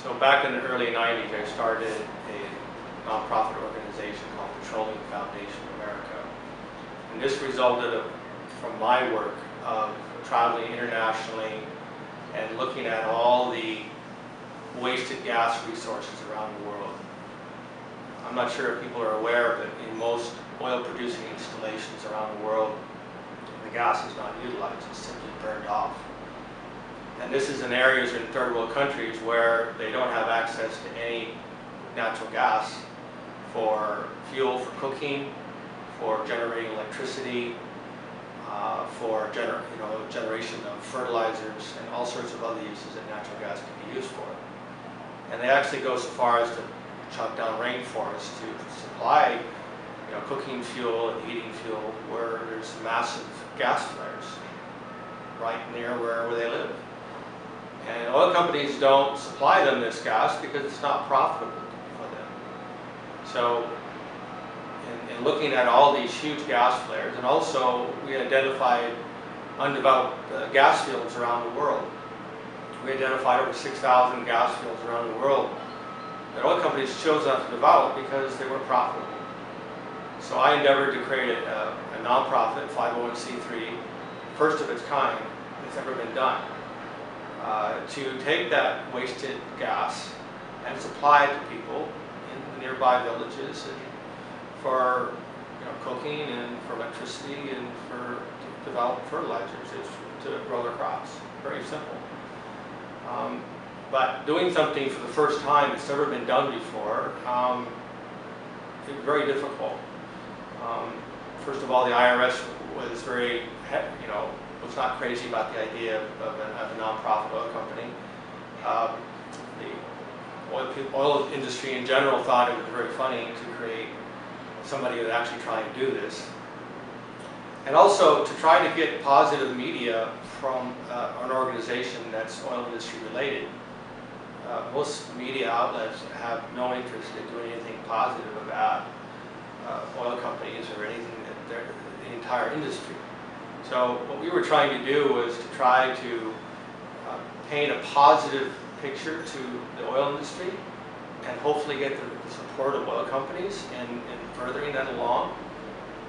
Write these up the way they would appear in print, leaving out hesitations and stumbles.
So back in the early 90s, I started a non-profit organization called Petroleum Foundation of America. And this resulted from my work of traveling internationally and looking at all the wasted gas resources around the world. I'm not sure if people are aware, but in most oil-producing installations around the world, the gas is not utilized, it's simply burned off. And this is in areas in third world countries where they don't have access to any natural gas for fuel for cooking, for generating electricity, for generation of fertilizers, and all sorts of other uses that natural gas can be used for. And they actually go so far as to chop down rainforests to supply cooking fuel and heating fuel where there's massive gas flares right near wherever they live. And oil companies don't supply them this gas because it's not profitable for them. So in looking at all these huge gas flares, and also we identified undeveloped gas fields around the world. We identified over 6,000 gas fields around the world that oil companies chose not to develop because they weren't profitable. So I endeavored to create a non-profit 501c3, first of its kind that's ever been done, to take that wasted gas and supply it to people in the nearby villages and for cooking and for electricity and for to develop fertilizers to grow their crops. Very simple. But doing something for the first time that's never been done before, it was very difficult. First of all, the IRS was very, was not crazy about the idea of a non-profit oil company. The oil industry in general thought it was very funny to create somebody who would actually try and do this. And also to try to get positive media from an organization that's oil industry related. Most media outlets have no interest in doing anything positive about oil companies or anything that the entire industry. So what we were trying to do was to try to paint a positive picture to the oil industry and hopefully get the support of oil companies in furthering that along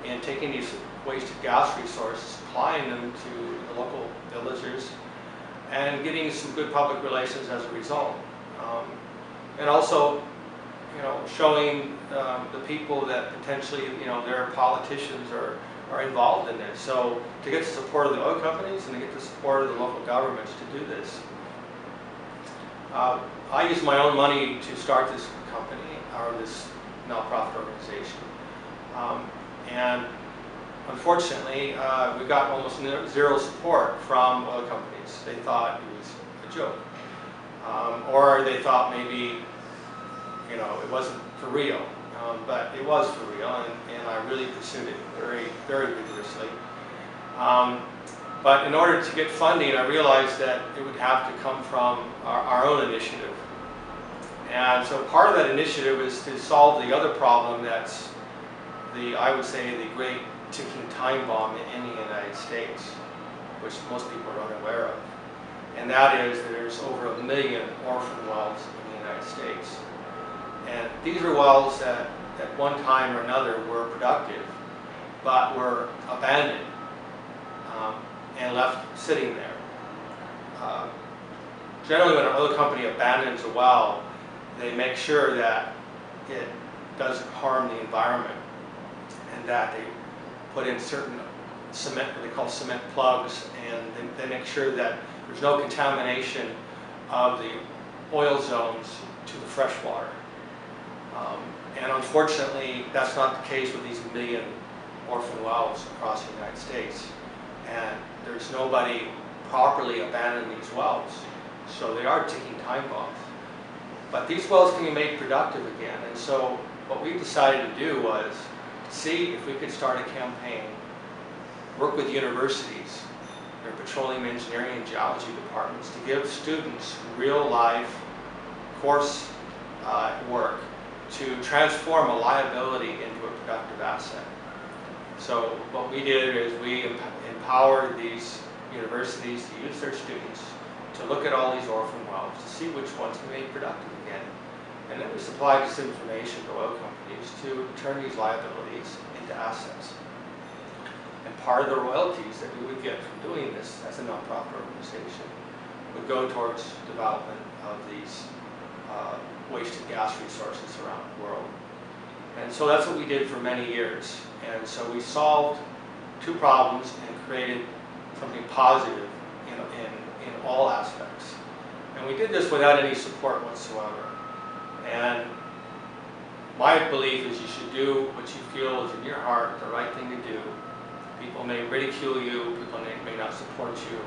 and taking these wasted gas resources, supplying them to the local villagers, and getting some good public relations as a result. And also, showing the people that potentially, their politicians are involved in this. So to get the support of the oil companies and to get the support of the local governments to do this. I used my own money to start this company, or this nonprofit organization. And unfortunately, we got almost zero support from oil companies. They thought it was a joke. Or they thought maybe, it wasn't for real. But it was for real, and I really pursued it very, very vigorously. But in order to get funding, I realized that it would have to come from our own initiative. And so part of that initiative is to solve the other problem that's I would say, the great ticking time bomb in the United States, which most people are unaware of. And that is that there's over 1 million orphan wells in the United States. And these are wells that at one time or another were productive, but were abandoned and left sitting there. Generally, when an oil company abandons a well, they make sure that it doesn't harm the environment and that they put in certain cement, what they call cement plugs, and they make sure that there's no contamination of the oil zones to the fresh water. And unfortunately, that's not the case with these 1 million orphan wells across the United States. And there's nobody properly abandoning these wells. So they are ticking time bombs. But these wells can be made productive again. And so what we decided to do was to see if we could start a campaign, work with universities, their petroleum engineering and geology departments, to give students real life course work to transform a liability into a productive asset. So what we did is we empowered these universities to use their students to look at all these orphan wells to see which ones can be made productive again. And then we supplied this information to oil companies to turn these liabilities into assets. And part of the royalties that we would get from doing this as a non-profit organization would go towards development of these wasted gas resources around the world. And so that's what we did for many years. And so we solved two problems and created something positive in all aspects. And we did this without any support whatsoever. And my belief is you should do what you feel is in your heart the right thing to do. People may ridicule you, people may not support you,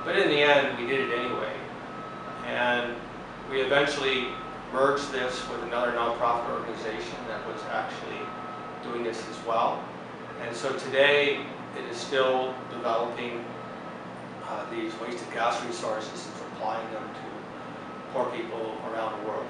but in the end we did it anyway. And we eventually merged this with another nonprofit organization that was actually doing this as well. And so today it is still developing these wasted gas resources and supplying them to poor people around the world.